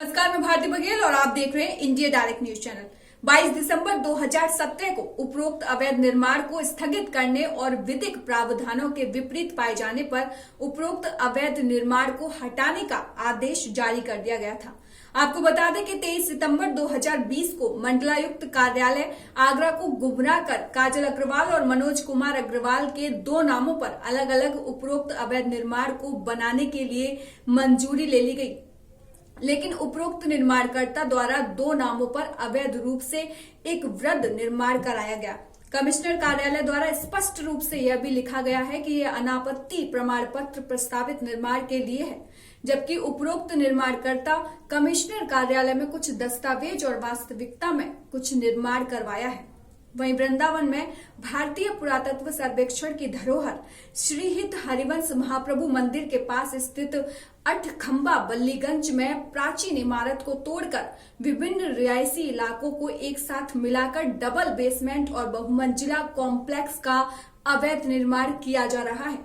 नमस्कार, मैं भारती बघेल और आप देख रहे हैं इंडिया डायरेक्ट न्यूज चैनल। 22 दिसंबर 2017 को उपरोक्त अवैध निर्माण को स्थगित करने और विधिक प्रावधानों के विपरीत पाए जाने पर उपरोक्त अवैध निर्माण को हटाने का आदेश जारी कर दिया गया था। आपको बता दें कि 23 सितंबर 2020 को मंडलायुक्त कार्यालय आगरा को गुमराह कर काजल अग्रवाल और मनोज कुमार अग्रवाल के दो नामों पर अलग अलग उपरोक्त अवैध निर्माण को बनाने के लिए मंजूरी ले ली गई, लेकिन उपरोक्त निर्माणकर्ता द्वारा दो नामों पर अवैध रूप से एक वृहद निर्माण कराया गया। कमिश्नर कार्यालय द्वारा स्पष्ट रूप से यह भी लिखा गया है कि यह अनापत्ति प्रमाण पत्र प्रस्तावित निर्माण के लिए है, जबकि उपरोक्त निर्माणकर्ता कमिश्नर कार्यालय में कुछ दस्तावेज और वास्तविकता में कुछ निर्माण करवाया है। वहीं वृंदावन में भारतीय पुरातत्व सर्वेक्षण की धरोहर श्री हित हरिवंश महाप्रभु मंदिर के पास स्थित अठखंबा बल्लीगंज में प्राचीन इमारत को तोड़कर विभिन्न रिहायशी इलाकों को एक साथ मिलाकर डबल बेसमेंट और बहुमंजिला कॉम्प्लेक्स का अवैध निर्माण किया जा रहा है।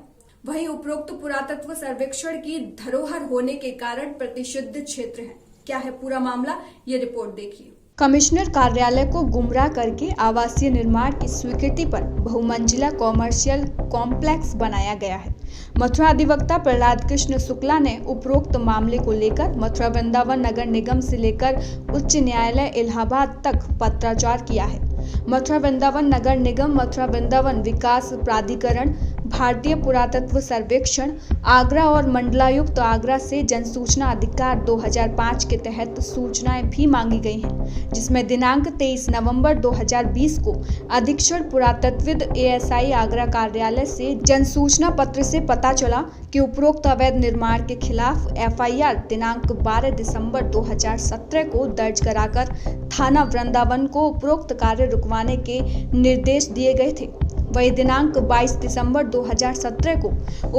वहीं उपरोक्त पुरातत्व सर्वेक्षण की धरोहर होने के कारण प्रतिषिद्ध क्षेत्र है। क्या है पूरा मामला, ये रिपोर्ट देखिए। कमिश्नर कार्यालय को गुमराह करके आवासीय निर्माण की स्वीकृति पर बहुमंजिला कॉमर्शियल कॉम्प्लेक्स बनाया गया है। मथुरा अधिवक्ता प्रहलाद कृष्ण शुक्ला ने उपरोक्त मामले को लेकर मथुरा वृंदावन नगर निगम से लेकर उच्च न्यायालय इलाहाबाद तक पत्राचार किया है। मथुरा वृंदावन नगर निगम, मथुरा वृंदावन विकास प्राधिकरण, भारतीय पुरातत्व सर्वेक्षण आगरा और मंडलायुक्त आगरा से जनसूचना अधिकार 2005 के तहत सूचनाएं भी मांगी गई हैं, जिसमें दिनांक 23 नवंबर 2020 को अधीक्षण पुरातत्वविद एएसआई आगरा कार्यालय से जनसूचना पत्र से पता चला कि उपरोक्त अवैध निर्माण के खिलाफ एफआईआर दिनांक 12 दिसंबर 2017 को दर्ज कराकर थाना वृंदावन को उपरोक्त कार्य रुकवाने के निर्देश दिए गए थे। वही दिनांक 22 दिसंबर 2017 को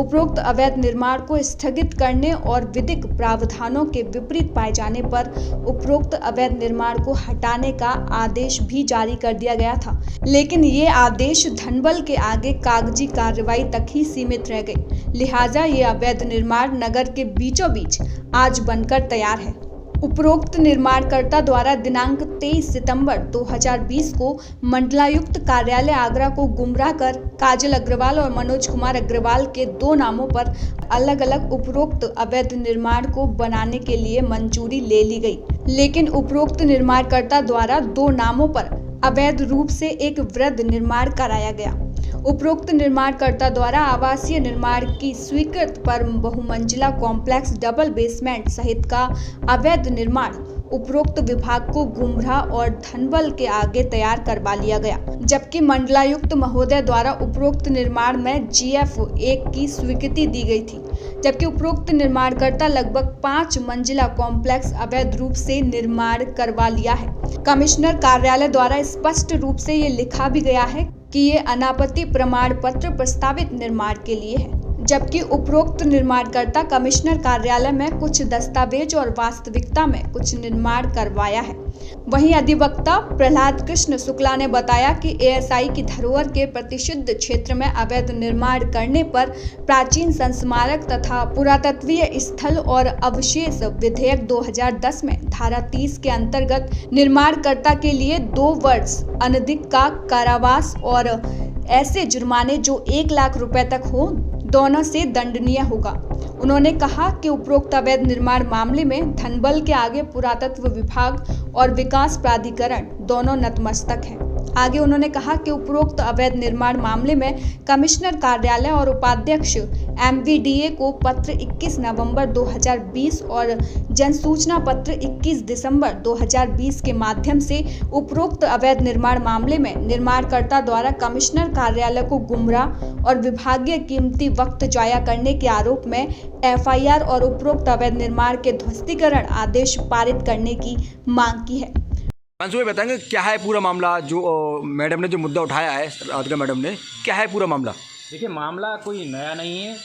उपरोक्त अवैध निर्माण को स्थगित करने और विधिक प्रावधानों के विपरीत पाए जाने पर उपरोक्त अवैध निर्माण को हटाने का आदेश भी जारी कर दिया गया था, लेकिन ये आदेश धनबल के आगे कागजी कार्रवाई तक ही सीमित रह गए। लिहाजा ये अवैध निर्माण नगर के बीचों बीच आज बनकर तैयार है। उपरोक्त निर्माणकर्ता द्वारा दिनांक 23 सितंबर 2020 को मंडलायुक्त कार्यालय आगरा को गुमराह कर काजल अग्रवाल और मनोज कुमार अग्रवाल के दो नामों पर अलग अलग उपरोक्त अवैध निर्माण को बनाने के लिए मंजूरी ले ली गई, लेकिन उपरोक्त निर्माणकर्ता द्वारा दो नामों पर अवैध रूप से एक वृहद निर्माण कराया गया। उपरोक्त निर्माणकर्ता द्वारा आवासीय निर्माण की स्वीकृत पर बहुमंजिला कॉम्प्लेक्स डबल बेसमेंट सहित का अवैध निर्माण उपरोक्त विभाग को गुमराह और धनबल के आगे तैयार करवा लिया गया, जबकि मंडलायुक्त महोदय द्वारा उपरोक्त निर्माण में GF 1 की स्वीकृति दी गई थी, जबकि उपरोक्त निर्माणकर्ता लगभग 5 मंजिला कॉम्प्लेक्स अवैध रूप से निर्माण करवा लिया है। कमिश्नर कार्यालय द्वारा स्पष्ट रूप से ये लिखा भी गया है कि ये अनापत्ति प्रमाण पत्र प्रस्तावित निर्माण के लिए है, जबकि उपरोक्त निर्माणकर्ता कमिश्नर कार्यालय में कुछ दस्तावेज और वास्तविकता में कुछ निर्माण करवाया है। वहीं अधिवक्ता प्रहलाद कृष्ण शुक्ला ने बताया कि एएसआई की धरोहर के प्रतिषिद्ध क्षेत्र में अवैध निर्माण करने पर प्राचीन संस्मारक तथा पुरातत्वीय स्थल और अवशेष विधेयक 2010 में धारा 30 के अंतर्गत निर्माणकर्ता के लिए 2 वर्ष अनधिक का कारावास और ऐसे जुर्माने जो 1 लाख रुपए तक हो, दोनों से दंडनीय होगा। उन्होंने कहा कि उपरोक्त अवैध निर्माण मामले में धनबल के आगे पुरातत्व विभाग और विकास प्राधिकरण दोनों नतमस्तक हैं। आगे उन्होंने कहा कि उपरोक्त अवैध निर्माण मामले में कमिश्नर कार्यालय और उपाध्यक्ष MVDA को पत्र 21 नवंबर 2020 और जनसूचना पत्र 21 दिसंबर 2020 के माध्यम से उपरोक्त अवैध निर्माण मामले में निर्माणकर्ता द्वारा कमिश्नर कार्यालय को गुमराह और विभागीय कीमती वक्त जाया करने के आरोप में FIR और उपरोक्त अवैध निर्माण के ध्वस्तीकरण आदेश पारित करने की मांग की है। भाई बताएंगे क्या है पूरा मामला, जो मैडम ने जो मुद्दा उठाया है, राधिका मैडम ने, क्या है पूरा मामला? देखिए, मामला कोई नया नहीं है।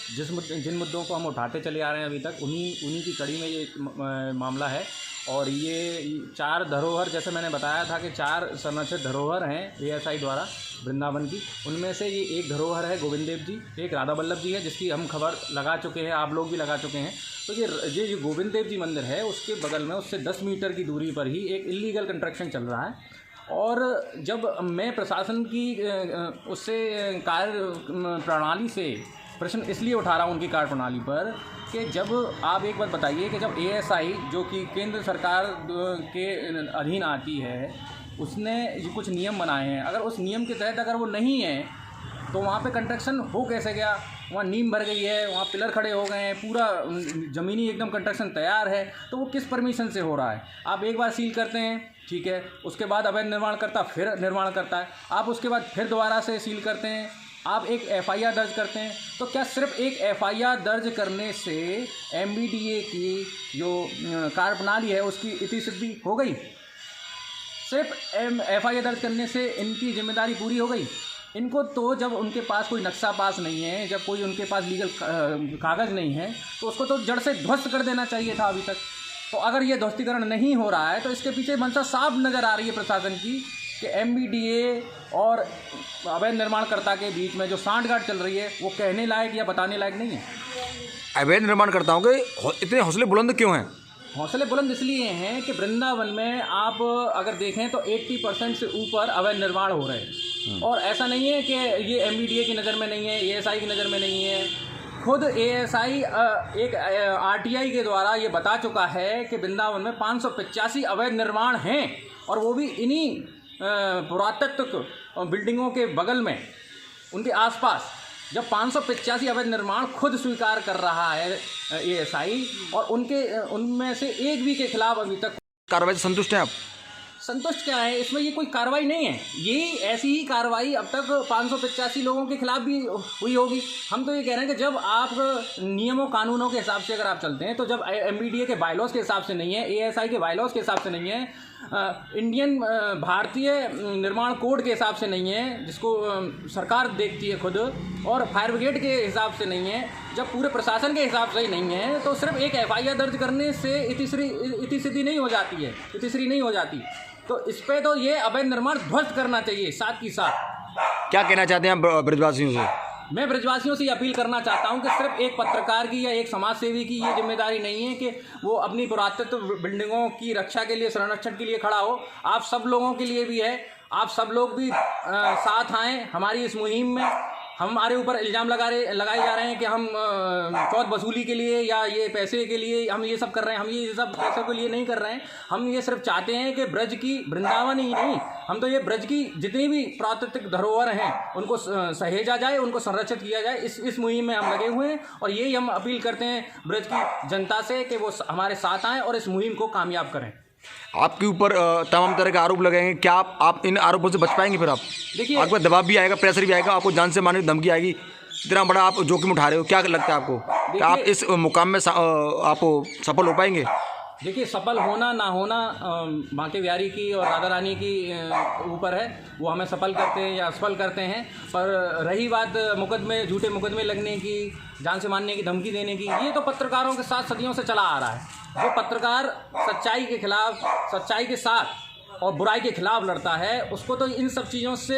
जिन मुद्दों को हम उठाते चले आ रहे हैं अभी तक, उन्हीं की कड़ी में ये मामला है। और ये 4 धरोहर, जैसे मैंने बताया था कि 4 संरक्षित धरोहर हैं एएसआई द्वारा वृंदावन की। उनमें से ये एक धरोहर है गोविंद देव जी, एक राधा वल्लभ जी है, जिसकी हम खबर लगा चुके हैं, आप लोग भी लगा चुके हैं। तो ये जो गोविंद देव जी मंदिर है, उसके बगल में उससे 10 मीटर की दूरी पर ही एक इलीगल कंस्ट्रक्शन चल रहा है। और जब मैं प्रशासन की उससे कार्य प्रणाली से प्रश्न इसलिए उठा रहा हूँ उनकी कार्य प्रणाली पर, कि जब आप एक बात बताइए कि जब एएसआई जो कि केंद्र सरकार के अधीन आती है, उसने जो कुछ नियम बनाए हैं, अगर उस नियम के तहत अगर वो नहीं है तो वहाँ पे कंस्ट्रक्शन हो कैसे गया? वहाँ नींव भर गई है, वहाँ पिलर खड़े हो गए हैं, पूरा ज़मीनी एकदम कंस्ट्रक्शन तैयार है, तो वो किस परमिशन से हो रहा है? आप एक बार सील करते हैं, ठीक है, उसके बाद अवैध निर्माण करता फिर निर्माण करता है, आप उसके बाद फिर दोबारा से सील करते हैं, आप एक एफआईआर दर्ज करते हैं। तो क्या सिर्फ एक एफआईआर दर्ज करने से एमबीडीए की जो कार्यप्रणाली है उसकी इति सिद्धि हो गई? सिर्फ एफआईआर दर्ज करने से इनकी जिम्मेदारी पूरी हो गई? इनको तो जब उनके पास कोई नक्शा पास नहीं है, जब कोई उनके पास लीगल कागज़ नहीं है, तो उसको तो जड़ से ध्वस्त कर देना चाहिए था अभी तक। तो अगर ये ध्वस्तीकरण नहीं हो रहा है तो इसके पीछे मंशा साफ नज़र आ रही है प्रशासन की कि एमबीडीए और अवैध निर्माणकर्ता के बीच में जो सांठगांठ चल रही है वो कहने लायक या बताने लायक नहीं है। अवैध निर्माणकर्ताओं के इतने हौसले बुलंद क्यों हैं? हौसले बुलंद इसलिए हैं कि वृंदावन में आप अगर देखें तो 80% से ऊपर अवैध निर्माण हो रहे हैं। और ऐसा नहीं है कि ये एमबीडीए की नज़र में नहीं है, एएसआई की नज़र में नहीं है। खुद एएसआई एक आरटीआई के द्वारा ये बता चुका है कि वृंदावन में 585 अवैध निर्माण हैं, और वो भी इन्हीं पुरातत्व बिल्डिंगों के बगल में, उनके आसपास। जब 585 अवैध निर्माण खुद स्वीकार कर रहा है एएसआई, और उनमें से एक भी के खिलाफ अभी तक कार्रवाई से संतुष्ट हैं आप? संतुष्ट क्या है, इसमें ये कोई कार्रवाई नहीं है। ये ऐसी ही कार्रवाई अब तक 585 लोगों के खिलाफ भी हुई होगी। हम तो ये कह रहे हैं कि जब आप नियमों कानूनों के हिसाब से अगर आप चलते हैं, तो जब एमबीडीए के बायलॉज के हिसाब से नहीं है, एएसआई के बायलॉज के हिसाब से नहीं है, इंडियन भारतीय निर्माण कोड के हिसाब से नहीं है, जिसको सरकार देखती है खुद, और फायर ब्रिगेड के हिसाब से नहीं है, जब पूरे प्रशासन के हिसाब से ही नहीं है, तो सिर्फ एक एफआईआर दर्ज करने से इति सिद्धि नहीं हो जाती है, इतिश्री नहीं हो जाती। तो इस पे तो ये अवैध निर्माण ध्वस्त करना चाहिए साथ ही साथ। क्या कहना चाहते हैं आप ब्रजवासियों से? मैं ब्रजवासियों से अपील करना चाहता हूं कि सिर्फ एक पत्रकार की या एक समाज सेवी की ये जिम्मेदारी नहीं है कि वो अपनी पुरातत्व बिल्डिंगों की रक्षा के लिए, संरक्षण के लिए खड़ा हो। आप सब लोगों के लिए भी है, आप सब लोग भी साथ आएँ हमारी इस मुहिम में। हमारे ऊपर इल्ज़ाम लगाए जा रहे हैं कि हम चौथ वसूली के लिए या ये पैसे के लिए हम ये सब कर रहे हैं। हम ये सब पैसे के लिए नहीं कर रहे हैं। हम ये सिर्फ चाहते हैं कि ब्रज की, वृंदावन ही नहीं, हम तो ये ब्रज की जितनी भी प्राकृतिक धरोहर हैं उनको सहेजा जाए, उनको संरक्षित किया जाए। इस मुहिम में हम लगे हुए हैं, और यही हम अपील करते हैं ब्रज की जनता से कि वो हमारे साथ आएँ और इस मुहिम को कामयाब करें। आपके ऊपर तमाम तरह के आरोप लगेंगे, क्या आप इन आरोपों से बच पाएंगे? फिर आप देखिए, आपके पास दबाव भी आएगा, प्रेशर भी आएगा, आपको जान से मारने की धमकी आएगी, इतना बड़ा आप जोखिम उठा रहे हो, क्या लगता है आपको कि आप इस मुकाम में आप सफल हो पाएंगे? देखिए, सफल होना ना होना बांके बिहारी की और राधा रानी की ऊपर है, वो हमें सफल करते हैं या असफल करते हैं। पर रही बात मुकदमे, झूठे मुकदमे लगने की, जान से मारने की धमकी देने की, ये तो पत्रकारों के साथ सदियों से चला आ रहा है। जो पत्रकार सच्चाई के खिलाफ, सच्चाई के साथ और बुराई के खिलाफ लड़ता है, उसको तो इन सब चीज़ों से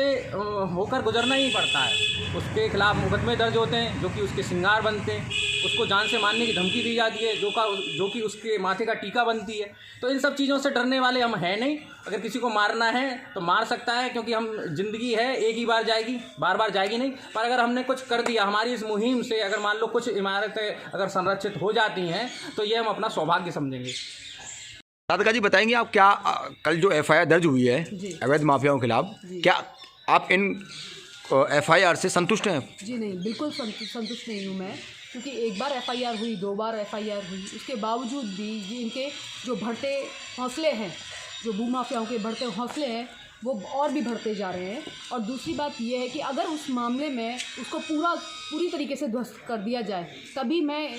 होकर गुजरना ही पड़ता है। उसके खिलाफ मुकदमे दर्ज होते हैं जो कि उसके श्रृंगार बनते हैं, उसको जान से मारने की धमकी दी जाती है जो कि उसके माथे का टीका बनती है। तो इन सब चीज़ों से डरने वाले हम हैं नहीं। अगर किसी को मारना है तो मार सकता है, क्योंकि हम जिंदगी है एक ही बार जाएगी, बार बार जाएगी नहीं। पर अगर हमने कुछ कर दिया, हमारी इस मुहिम से अगर मान लो कुछ इमारतें अगर संरक्षित हो जाती हैं, तो ये हम अपना सौभाग्य समझेंगे। राधिका जी, बताएंगे आप क्या कल जो एफआईआर दर्ज हुई है अवैध माफियाओं के खिलाफ, क्या आप इन एफआईआर से संतुष्ट हैं? जी नहीं, बिल्कुल संतुष्ट नहीं हूँ मैं, क्योंकि एक बार एफआईआर हुई, 2 बार एफआईआर हुई, उसके बावजूद भी इनके जो बढ़ते हौसले हैं, जो भूमाफियाओं के बढ़ते हौसले हैं, वो और भी बढ़ते जा रहे हैं। और दूसरी बात यह है कि अगर उस मामले में उसको पूरी तरीके से ध्वस्त कर दिया जाए, तभी मैं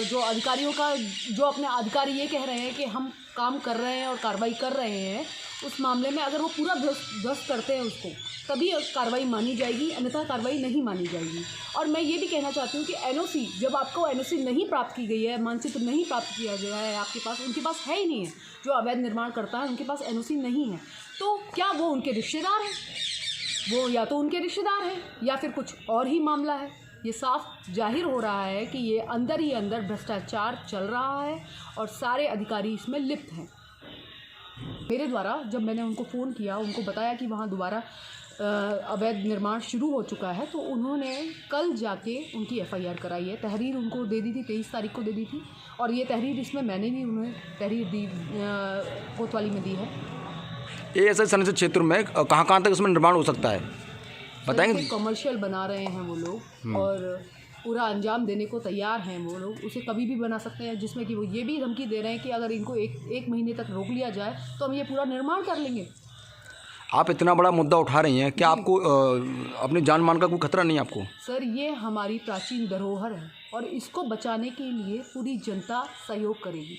जो अधिकारियों का, जो अपने अधिकारी ये कह रहे हैं कि हम काम कर रहे हैं और कार्रवाई कर रहे हैं, उस मामले में अगर वो पूरा ध्वस्त करते हैं उसको, तभी कार्रवाई मानी जाएगी, अन्यथा कार्रवाई नहीं मानी जाएगी। और मैं ये भी कहना चाहती हूँ कि एनओसी, जब आपको एनओसी नहीं प्राप्त की गई है, मानचित्र नहीं प्राप्त किया गया है आपके पास, उनके पास है ही नहीं है, जो अवैध निर्माण करता है उनके पास एनओसी नहीं है, तो क्या वो उनके रिश्तेदार हैं? वो या तो उनके रिश्तेदार हैं या फिर कुछ और ही मामला है। ये साफ जाहिर हो रहा है कि ये अंदर ही अंदर भ्रष्टाचार चल रहा है और सारे अधिकारी इसमें लिप्त हैं। मेरे द्वारा जब मैंने उनको फ़ोन किया, उनको बताया कि वहाँ दोबारा अवैध निर्माण शुरू हो चुका है, तो उन्होंने कल जाके उनकी एफआईआर कराई है। तहरीर उनको दे दी थी, 23 तारीख को दे दी थी, और ये तहरीर इसमें मैंने भी उन्हें तहरीर दी, कोतवाली में दी है। ये ऐसे संरक्षित क्षेत्र में कहाँ तक इसमें निर्माण हो सकता है, बताएंगे? कमर्शियल बना रहे हैं वो लोग और पूरा अंजाम देने को तैयार हैं वो लोग, उसे कभी भी बना सकते हैं, जिसमें कि वो ये भी धमकी दे रहे हैं कि अगर इनको एक महीने तक रोक लिया जाए तो हम ये पूरा निर्माण कर लेंगे। आप इतना बड़ा मुद्दा उठा रही हैं, क्या आपको अपनी जान मान का कोई खतरा नहीं है आपको? सर, ये हमारी प्राचीन धरोहर है और इसको बचाने के लिए पूरी जनता सहयोग करेगी,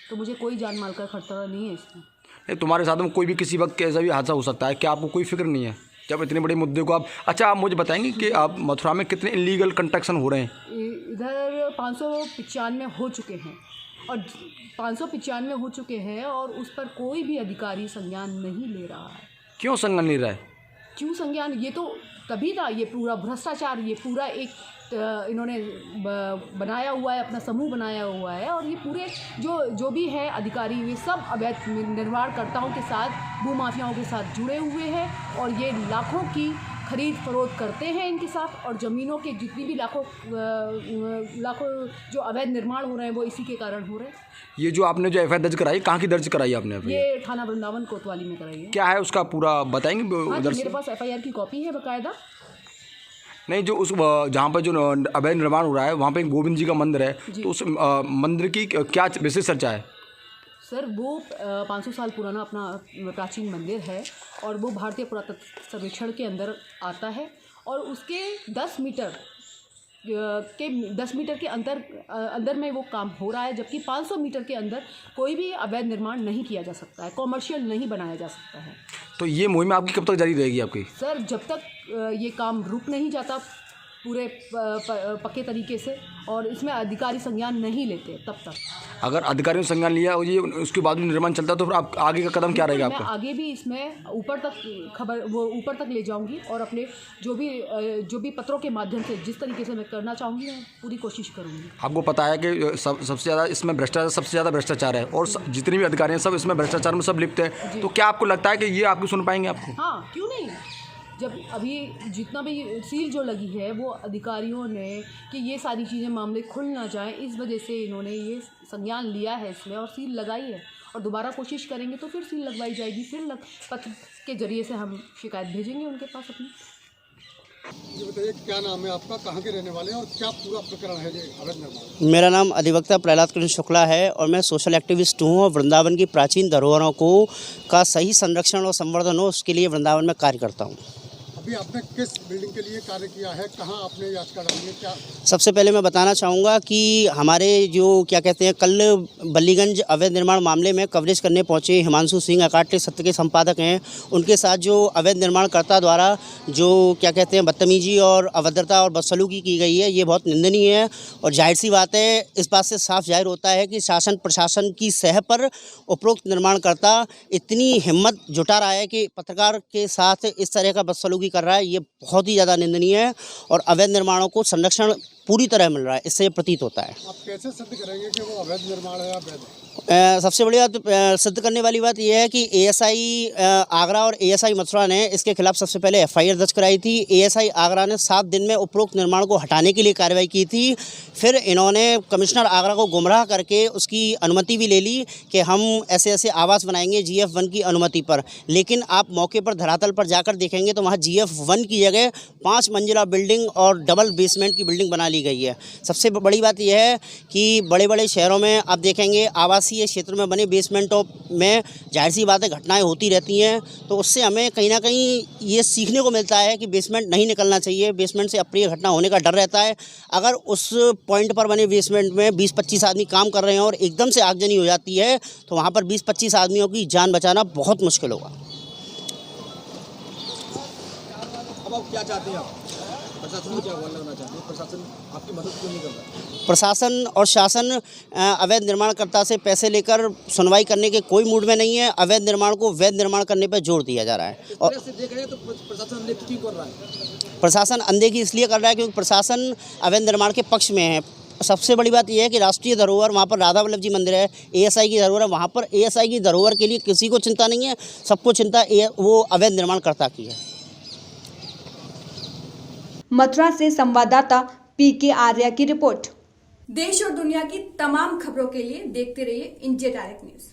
तो मुझे कोई जान माल का खतरा नहीं है इसमें। नहीं, तुम्हारे साथ में कोई भी किसी वक्त कैसा भी हादसा हो सकता है, क्या आपको कोई फिक्र नहीं है जब इतने बड़े मुद्दे को आप? अच्छा, आप मुझे बताएंगे कि आप मथुरा में कितने इलीगल कंस्ट्रक्शन हो रहे हैं? इधर 595 हो चुके हैं और 595 हो चुके हैं और उस पर कोई भी अधिकारी संज्ञान नहीं ले रहा है। क्यों संज्ञान नहीं रहा है? क्यों संज्ञान? ये तो तभी था, ये पूरा भ्रष्टाचार, ये पूरा एक इन्होंने बनाया हुआ है, अपना समूह बनाया हुआ है, और ये पूरे जो भी है अधिकारी, वे सब अवैध निर्माणकर्ताओं के साथ, भूमाफियाओं के साथ जुड़े हुए हैं और ये लाखों की खरीद फरोख्त करते हैं इनके साथ, और ज़मीनों के जितनी भी लाखों जो अवैध निर्माण हो रहे हैं वो इसी के कारण हो रहे हैं। ये जो आपने जो एफआईआर दर्ज कराई, कहाँ की दर्ज कराई आपने? ये थाना वृंदावन कोतवाली में कराई है। क्या है उसका पूरा बताएंगे? हाँ, मेरे पास एफआईआर की कॉपी है बाकायदा। नहीं, जो उस जहाँ पर जो अवैध निर्माण हो रहा है वहाँ पे गोविंद जी का मंदिर है, तो उस मंदिर की क्या विशेष चर्चा है? सर, वो 500 साल पुराना अपना प्राचीन मंदिर है और वो भारतीय पुरातत्व सर्वेक्षण के अंदर आता है, और उसके 10 मीटर के अंदर में वो काम हो रहा है, जबकि 500 मीटर के अंदर कोई भी अवैध निर्माण नहीं किया जा सकता है, कॉमर्शियल नहीं बनाया जा सकता है। तो ये मुहिम आपकी कब तक जारी रहेगी आपकी? सर, जब तक ये काम रुक नहीं जाता पूरे पक्के तरीके से और इसमें अधिकारी संज्ञान नहीं लेते, तब तक। अगर अधिकारियों ने संज्ञान लिया और ये उसके बाद भी निर्माण चलता है तो फिर आप आगे का कदम क्या रहेगा आपका? मैं आगे भी इसमें ऊपर तक ले जाऊंगी और अपने जो भी पत्रों के माध्यम से जिस तरीके से मैं करना चाहूँगी, मैं पूरी कोशिश करूँगी। आपको पता है कि सबसे ज़्यादा इसमें सबसे ज़्यादा भ्रष्टाचार है और जितने भी अधिकारी हैं सब इसमें भ्रष्टाचार में सब लिप्त हैं, तो क्या आपको लगता है कि ये आपको सुन पाएंगे आपको? हाँ, क्यों नहीं। जब अभी जितना भी सील जो लगी है वो अधिकारियों ने कि ये सारी चीज़ें मामले खुल ना जाएं, इस वजह से इन्होंने ये संज्ञान लिया है इसमें और सील लगाई है, और दोबारा कोशिश करेंगे तो फिर सील लगवाई जाएगी, फिर पत्र के ज़रिए से हम शिकायत भेजेंगे उनके पास अपनी। ये बताइए, क्या नाम है आपका, कहाँ के रहने वाले हैं और क्या पूरा प्रकरण है ये अवैध निर्माण? मेरा नाम अधिवक्ता प्रहलाद कृष्ण शुक्ला है और मैं सोशल एक्टिविस्ट हूँ और वृंदावन की प्राचीन धरोहरों का सही संरक्षण और संवर्धन हो उसके लिए वृंदावन में कार्य करता हूँ। अभी आपने किस बिल्डिंग के लिए कार्य किया है, कहाँ आपने याचिका डाली है, क्या? सबसे पहले मैं बताना चाहूँगा कि हमारे जो क्या कहते हैं, कल बल्लीगंज अवैध निर्माण मामले में कवरेज करने पहुँचे हिमांशु सिंह अकाट्य सत्य के संपादक हैं, उनके साथ जो अवैध निर्माणकर्ता द्वारा जो क्या कहते हैं बदतमीजी और अभद्रता और बदसलूकी की गई है, ये बहुत निंदनीय है। और जाहिर सी बात है, इस बात से साफ जाहिर होता है कि शासन प्रशासन की सह पर उपरोक्त निर्माणकर्ता इतनी हिम्मत जुटा रहा है कि पत्रकार के साथ इस तरह का बदसलूकी कर रहा है, ये बहुत ही ज़्यादा निंदनीय है और अवैध निर्माणों को संरक्षण पूरी तरह मिल रहा है, इससे ये प्रतीत होता है। आप कैसे सिद्ध करेंगे कि वो अवैध निर्माण है या वैध है? सबसे बड़ी बात सिद्ध करने वाली बात यह है कि एएसआई आगरा और एएसआई मथुरा ने इसके खिलाफ सबसे पहले एफआईआर दर्ज कराई थी। एएसआई आगरा ने 7 दिन में उपरोक्त निर्माण को हटाने के लिए कार्रवाई की थी। फिर इन्होंने कमिश्नर आगरा को गुमराह करके उसकी अनुमति भी ले ली कि हम ऐसे ऐसे आवास बनाएंगे GF1 की अनुमति पर, लेकिन आप मौके पर धरातल पर जाकर देखेंगे तो वहाँ GF1 की जगह 5 मंजिला बिल्डिंग और डबल बेसमेंट की बिल्डिंग बना ली गई है। सबसे बड़ी बात यह है कि बड़े बड़े शहरों में आप देखेंगे आवासीय क्षेत्र में बने बेसमेंटों में जाहिर सी बात है घटनाएं होती रहती हैं, तो उससे हमें कहीं ना कहीं ये सीखने को मिलता है कि बेसमेंट नहीं निकलना चाहिए। बेसमेंट से अप्रिय घटना होने का डर रहता है। अगर उस पॉइंट पर बने बेसमेंट में 20-25 आदमी काम कर रहे हैं और एकदम से आगजनी हो जाती है तो वहाँ पर 20-25 आदमियों की जान बचाना बहुत मुश्किल होगा। अब आप क्या चाहते हैं? आप प्रशासन को क्या आह्वान करना चाहते हैं? प्रशासन आपकी मदद क्यों नहीं कर रहा? प्रशासन और शासन अवैध निर्माणकर्ता से पैसे लेकर सुनवाई करने के कोई मूड में नहीं है। अवैध निर्माण को वैध निर्माण करने पर जोर दिया जा रहा है। और से देख रहे हैं तो प्रशासन अनदेखी क्यों कर रहा है? प्रशासन अनदेखी इसलिए कर रहा है क्योंकि प्रशासन अवैध निर्माण के पक्ष में है। सबसे बड़ी बात यह है कि राष्ट्रीय धरोहर वहाँ पर राधा वल्लभ जी मंदिर है, एएसआई की धरोहर है, वहाँ पर एएसआई की धरोहर के लिए किसी को चिंता नहीं है, सबको चिंता वो अवैध निर्माणकर्ता की है। मथुरा से संवाददाता पीके आर्या की रिपोर्ट। देश और दुनिया की तमाम खबरों के लिए देखते रहिए इंडिया डायरेक्ट न्यूज।